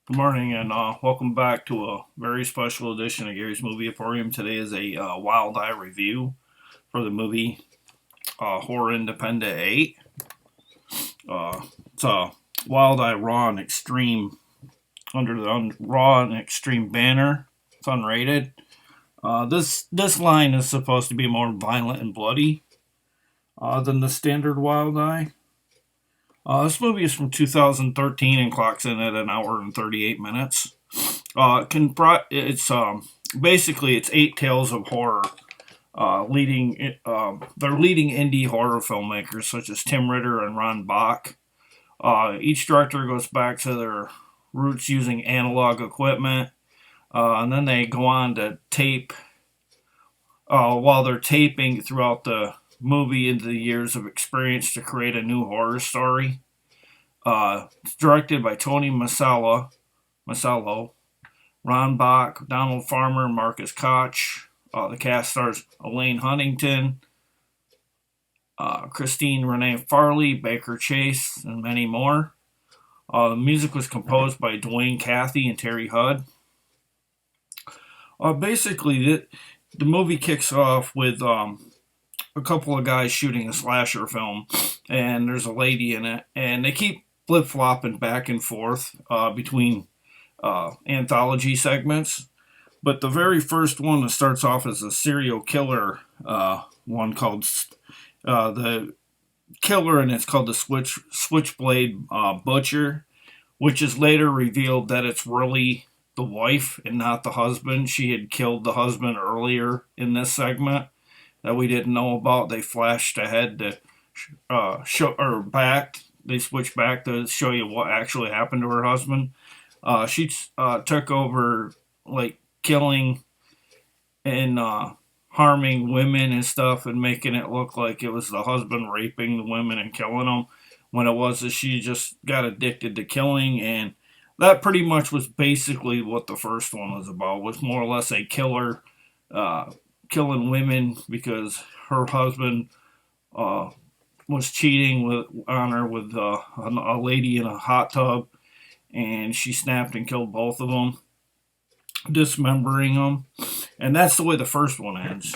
Good morning, and welcome back to a very special edition of Gary's Movie Emporium. Today is a Wild Eye review for the movie Horror Independent 8. It's a Wild Eye Raw and Extreme under the Raw and Extreme banner. It's unrated. This line is supposed to be more violent and bloody than the standard Wild Eye. This movie is from 2013 and clocks in at an hour and 38 minutes. Basically it's 8 tales of horror. They're leading indie horror filmmakers such as Tim Ritter and Ron Bach. Each director goes back to their roots using analog equipment, and then they go on to tape while they're taping throughout the movie into the years of experience to create a new horror story. It's directed by Tony Masallo, Ron Bach, Donald Farmer, Marcus Koch. The cast stars Elaine Huntington, Christine Renee Farley, Baker Chase, and many more. The music was composed by Dwayne Cathy and Terry Hudd. Basically, the movie kicks off with a couple of guys shooting a slasher film, and there's a lady in it, and they keep flip-flopping back and forth between anthology segments. But the very first one that starts off as a serial killer one called the killer, and it's called the Switchblade Butcher, which is later revealed that it's really the wife and not the husband. She had killed the husband earlier in this segment that we didn't know about. They flashed ahead to show or back. They switched back to show you what actually happened to her husband. She took over like killing and harming women and stuff, and making it look like it was the husband raping the women and killing them, when it was that she just got addicted to killing. And that pretty much was basically what the first one was about. Was more or less a killer killing women because her husband was cheating on her with a lady in a hot tub, and she snapped and killed both of them, dismembering them. And that's the way the first one ends.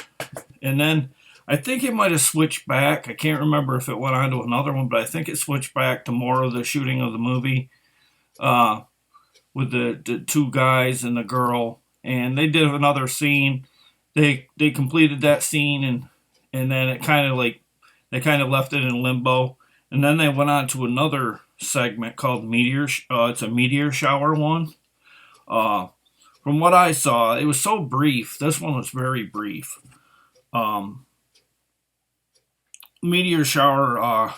And then I think it might have switched back. I can't remember if it went on to another one, but I think it switched back to more of the shooting of the movie with the two guys and the girl. And they did another scene. They completed that scene, and then it kind of like they kind of left it in limbo. And then they went on to another segment called Meteor. It's a meteor shower one. From what I saw, it was so brief. This one was very brief. Meteor shower,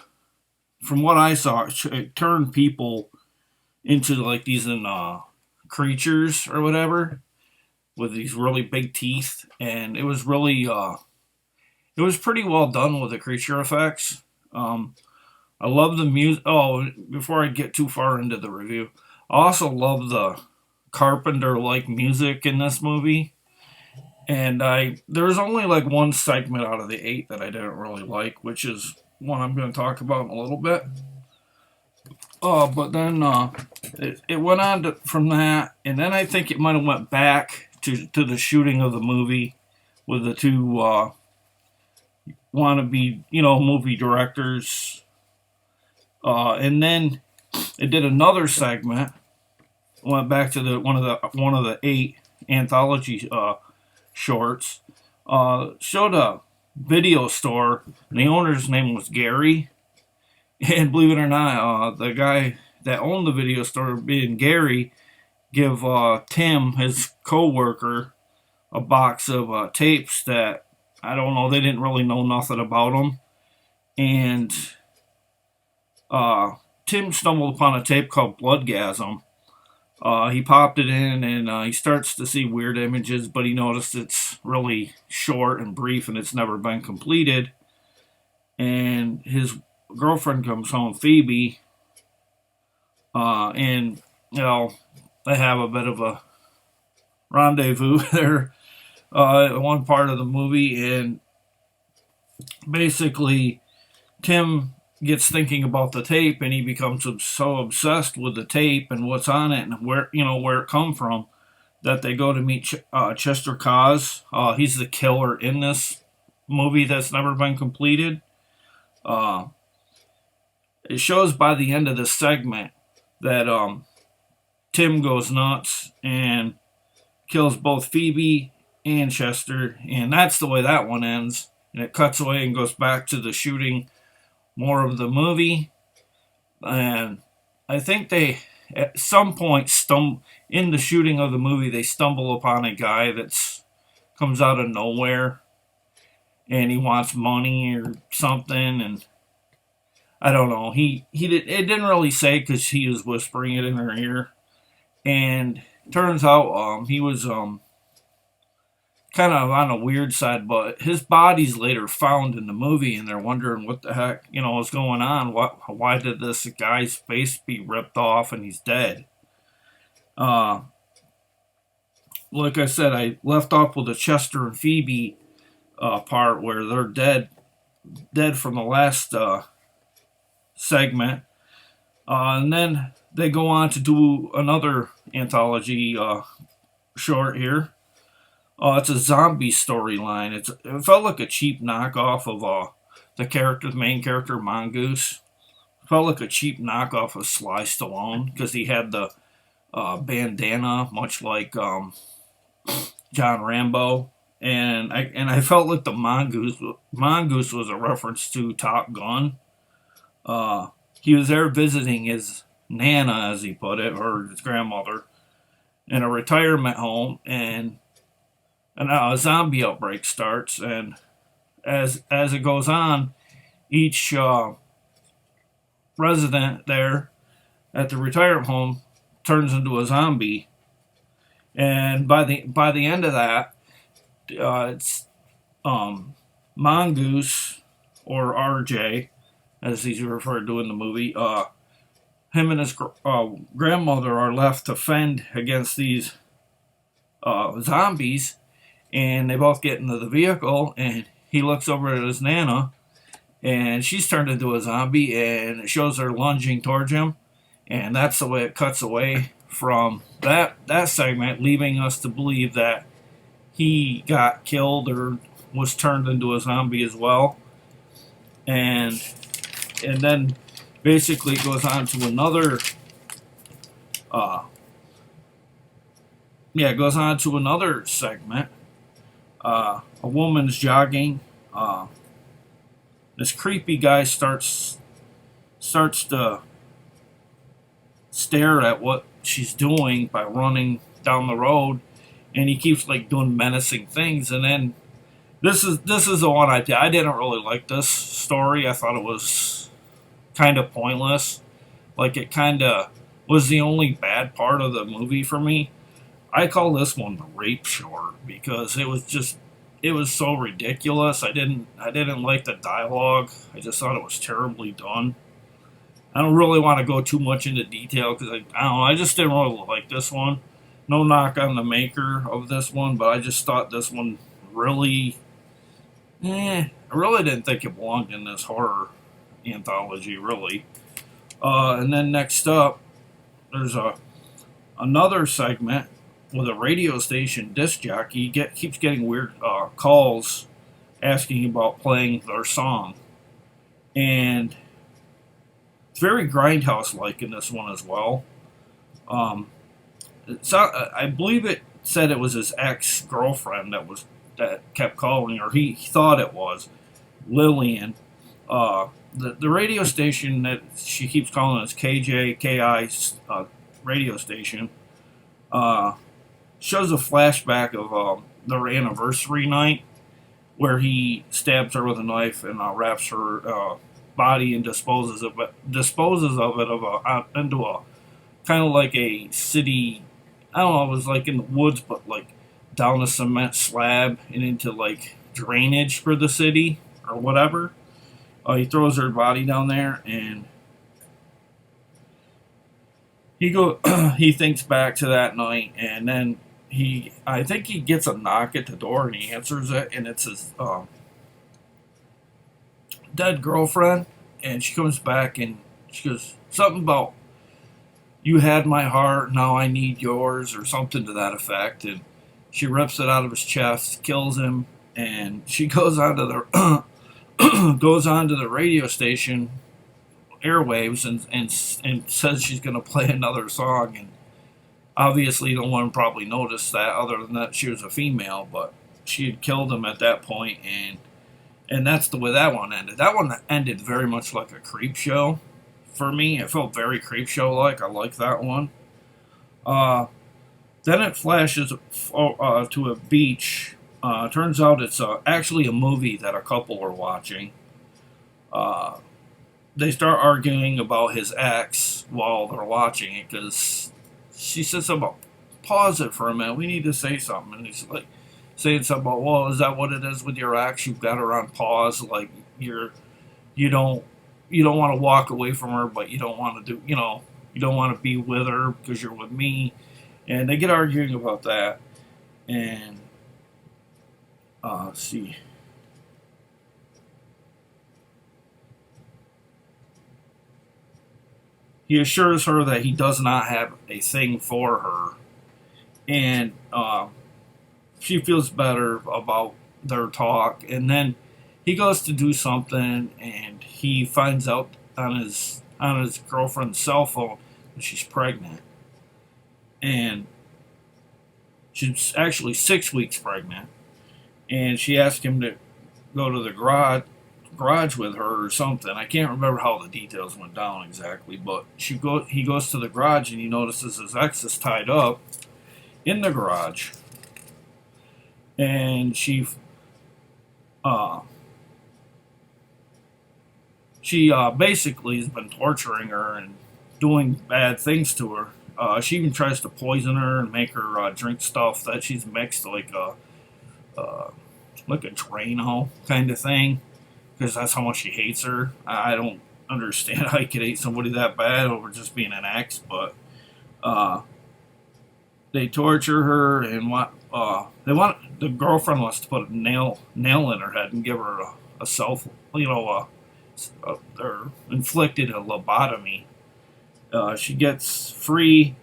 from what I saw, it turned people into like these creatures or whatever with these really big teeth, and it was really it was pretty well done with the creature effects. I love the music. Oh, before I get too far into the review, I also love the Carpenter-like music in this movie. And there's only like one segment out of the 8 that I didn't really like, which is one I'm going to talk about in a little bit. But then it went on from that, and then I think it might have went back to the shooting of the movie with the two wannabe, movie directors. And then it did another segment, went back to the one of the 8 anthology shorts. Showed a video store, and the owner's name was Gary. And believe it or not, the guy that owned the video store, being Gary, give Tim, his co-worker, a box of tapes that, I don't know, they didn't really know nothing about them. And Tim stumbled upon a tape called Bloodgasm. He popped it in, and he starts to see weird images, but he noticed it's really short and brief, and it's never been completed. And his girlfriend comes home, Phoebe, and they have a bit of a rendezvous there at one part of the movie, and basically Tim gets thinking about the tape, and he becomes so obsessed with the tape and what's on it and where it come from, that they go to meet Chester Cause. He's the killer in this movie that's never been completed. Uh, it shows by the end of the segment that Tim goes nuts and kills both Phoebe and Chester, and that's the way that one ends. And it cuts away and goes back to the shooting more of the movie. And I think they, at some point, in the shooting of the movie, they stumble upon a guy that's comes out of nowhere, and he wants money or something, and I don't know. It didn't really say because he was whispering it in her ear, and turns out he was kind of on a weird side, but his body's later found in the movie, and they're wondering what the heck is going on. Why did this guy's face be ripped off and he's dead? Like I said, I left off with the Chester and Phoebe part where they're dead from the last segment, and then they go on to do another anthology short here. It's a zombie storyline. It felt like a cheap knockoff of the main character Mongoose. It felt like a cheap knockoff of Sly Stallone because he had the bandana, much like John Rambo, and I felt like the mongoose was a reference to Top Gun. He was there visiting his nana, as he put it, or his grandmother, in a retirement home, and a zombie outbreak starts, and as it goes on, each resident there at the retirement home turns into a zombie, and by the end of that, it's Mongoose, or RJ, as he's referred to in the movie. Him and his grandmother are left to fend against these zombies, and they both get into the vehicle, and he looks over at his nana, and she's turned into a zombie, and it shows her lunging towards him, and that's the way it cuts away from that segment, leaving us to believe that he got killed or was turned into a zombie as well. And then basically it goes on to another it goes on to another segment. A woman's jogging. This creepy guy starts to stare at what she's doing by running down the road, and he keeps like doing menacing things. And then this is the one I didn't really like this story. I thought it was kind of pointless. Like, it kind of was the only bad part of the movie for me. I call this one the rape short because it was so ridiculous. I didn't like the dialogue. I just thought it was terribly done. I don't really want to go too much into detail because I don't know. I just didn't really like this one. No knock on the maker of this one, but I just thought this one really, I really didn't think it belonged in this horror anthology, really. And then next up, there's another segment with a radio station disc jockey keeps getting weird calls asking about playing their song, and it's very Grindhouse-like in this one as well. I believe it said it was his ex-girlfriend that kept calling, or he thought it was Lillian. The radio station that she keeps calling is KJKI radio station. Shows a flashback of their anniversary night, where he stabs her with a knife and wraps her body and disposes of it into a kind of like a city. I don't know. It was like in the woods, but like down a cement slab and into like drainage for the city or whatever. He throws her body down there, and he thinks back to that night, and then I think he gets a knock at the door, and he answers it, and it's his dead girlfriend, and she comes back and she goes something about you had my heart, now I need yours, or something to that effect. And she rips it out of his chest, kills him, and she goes onto the goes onto the radio station airwaves and says she's going to play another song. And obviously, no one probably noticed that, other than that she was a female, but she had killed him at that point, and that's the way that one ended. That one ended very much like a creep show for me. It felt very creep show like. I like that one. Uh, then it flashes to a beach. Turns out it's actually a movie that a couple are watching. Uh, they start arguing about his ex while they're watching it because she says something about, pause it for a minute, we need to say something. And he's like saying something about, well, is that what it is with your ex? You've got her on pause, like you don't you don't want to walk away from her, but you don't want to do, you don't want to be with her because you're with me. And they get arguing about that. And let's see. He assures her that he does not have a thing for her, and she feels better about their talk. And then he goes to do something, and he finds out on his girlfriend's cell phone that she's pregnant, and she's actually 6 weeks pregnant. And she asked him to go to the garage with her or something. I can't remember how the details went down exactly, but he goes to the garage and he notices his ex is tied up in the garage, and uh, she basically has been torturing her and doing bad things to her. She even tries to poison her and make her drink stuff that she's mixed, uh, like a Drano kind of thing, because that's how much she hates her. I don't understand how you could hate somebody that bad over just being an ex, but uh, they torture her and the girlfriend wants to put a nail in her head and give her a self, or inflicted a lobotomy. She gets free,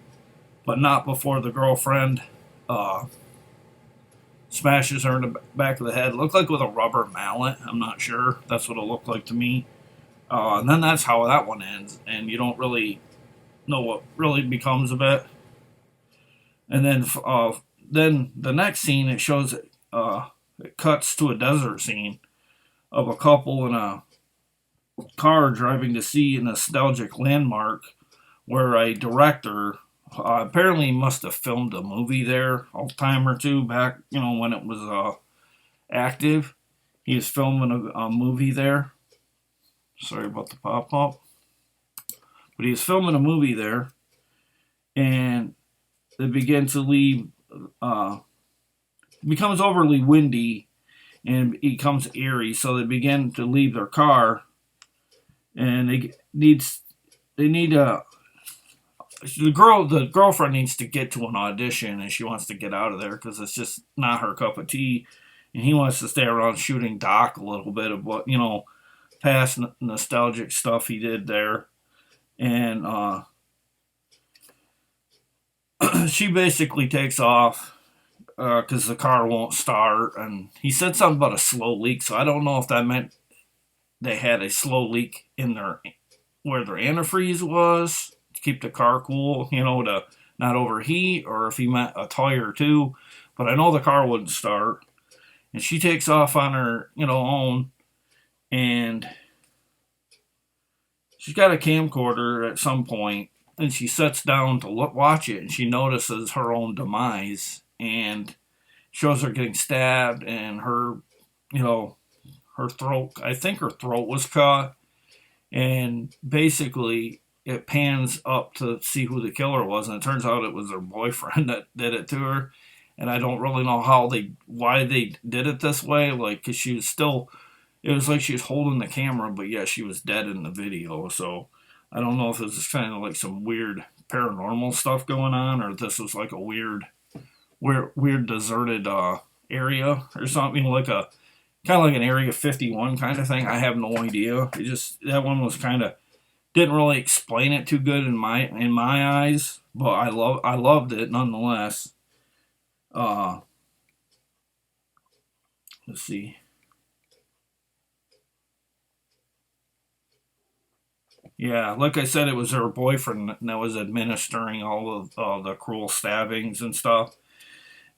but not before the girlfriend smashes her in the back of the head. It looked like with a rubber mallet. I'm not sure. That's what it looked like to me. And then that's how that one ends, and you don't really know what really becomes of it. And then the next scene, it cuts to a desert scene of a couple in a car driving to see a nostalgic landmark where a director apparently must have filmed a movie there a time or two back, when it was active. He was filming a movie there. Sorry about the pop up. But he was filming a movie there, and they begin to leave. It becomes overly windy and it becomes eerie, so they begin to leave their car, and they need a the girlfriend needs to get to an audition, and she wants to get out of there because it's just not her cup of tea, and he wants to stay around shooting Doc a little bit of what past nostalgic stuff he did there. And she basically takes off because the car won't start, and he said something about a slow leak, so I don't know if that meant they had a slow leak in where their antifreeze was to keep the car cool, to not overheat, or if he meant a tire too. But I know the car wouldn't start, and she takes off on her own, and she's got a camcorder at some point, and she sits down to watch it, and she notices her own demise, and shows her getting stabbed, and her throat, I think her throat was cut, and basically it pans up to see who the killer was, and it turns out it was her boyfriend that did it to her. And I don't really know why they did it this way, because she was still, it was like she was holding the camera, but yeah, she was dead in the video. So I don't know if it was kind of like some weird paranormal stuff going on, or if this was like a weird deserted area or something, like kind of like an Area 51 kind of thing. I have no idea. It just, that one was kind of, didn't really explain it too good in my eyes, but I loved it nonetheless. Uh, let's see. Yeah, like I said, it was her boyfriend that was administering all of the cruel stabbings and stuff.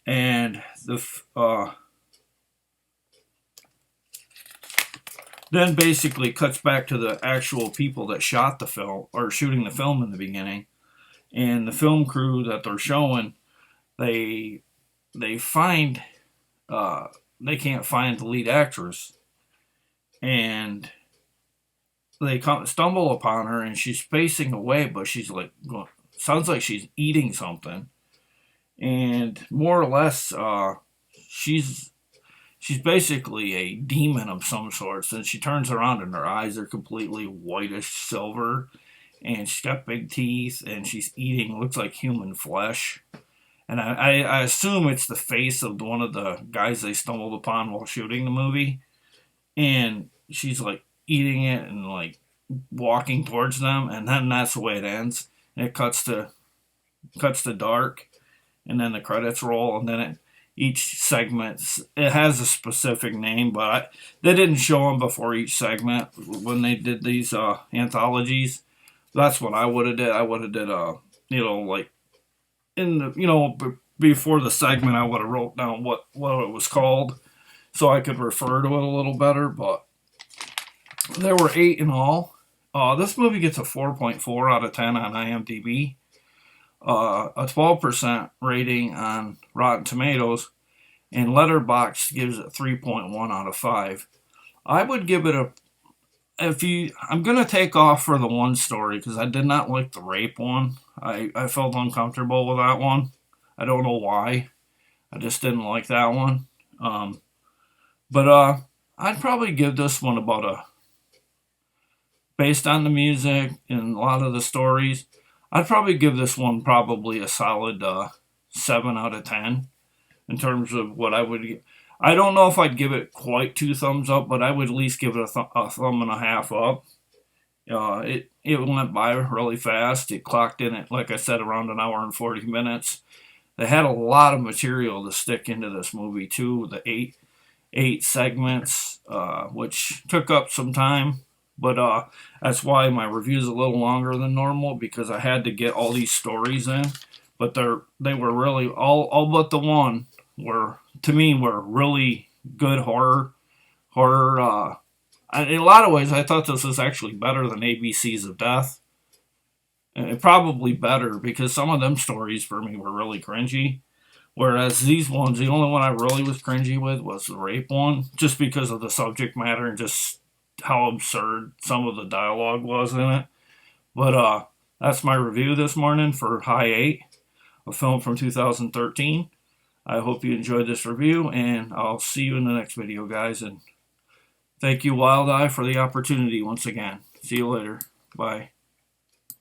And then basically cuts back to the actual people that shot the film or shooting the film in the beginning, and the film crew that they're showing, they they find uh, they can't find the lead actress, and they stumble upon her, and she's facing away, but she's like sounds like she's eating something, and more or less, she's she's basically a demon of some sort. And she turns around, and her eyes are completely whitish silver, and she's got big teeth, and she's eating looks like human flesh. And I assume it's the face of one of the guys they stumbled upon while shooting the movie. And she's like eating it and like walking towards them, and then that's the way it ends. And it cuts to dark, and then the credits roll, and then each segment, it has a specific name, but they didn't show them before each segment when they did these anthologies. That's what I would have did. I would have did like in the before the segment, I would have wrote down what it was called so I could refer to it a little better. But there were 8 in all. This movie gets a 4.4 out of 10 on IMDb, a 12% rating on Rotten Tomatoes, and Letterboxd gives it 3.1 out of 5. I would give it I'm gonna take off for the one story because I did not like the rape one. I felt uncomfortable with that one. I don't know why. I just didn't like that one. But I'd probably give this one about based on the music and a lot of the stories, I'd probably give this one probably a solid 7 out of 10 in terms of what I would. I don't know if I'd give it quite 2 thumbs up, but I would at least give it a thumb and a half up. It went by really fast. It clocked in at, like I said, around an hour and 40 minutes. They had a lot of material to stick into this movie too. The eight segments, which took up some time. But that's why my review is a little longer than normal, because I had to get all these stories in. But they were really all but the one were, to me, were really good horror. In a lot of ways, I thought this was actually better than ABCs of Death. And probably better because some of them stories for me were really cringy. Whereas these ones, the only one I really was cringy with was the rape one, just because of the subject matter and just how absurd some of the dialogue was in it. But that's my review this morning for HI-8, a film from 2013. I hope you enjoyed this review, and I'll see you in the next video, guys. And thank you, Wild Eye, for the opportunity once again. See you later. Bye.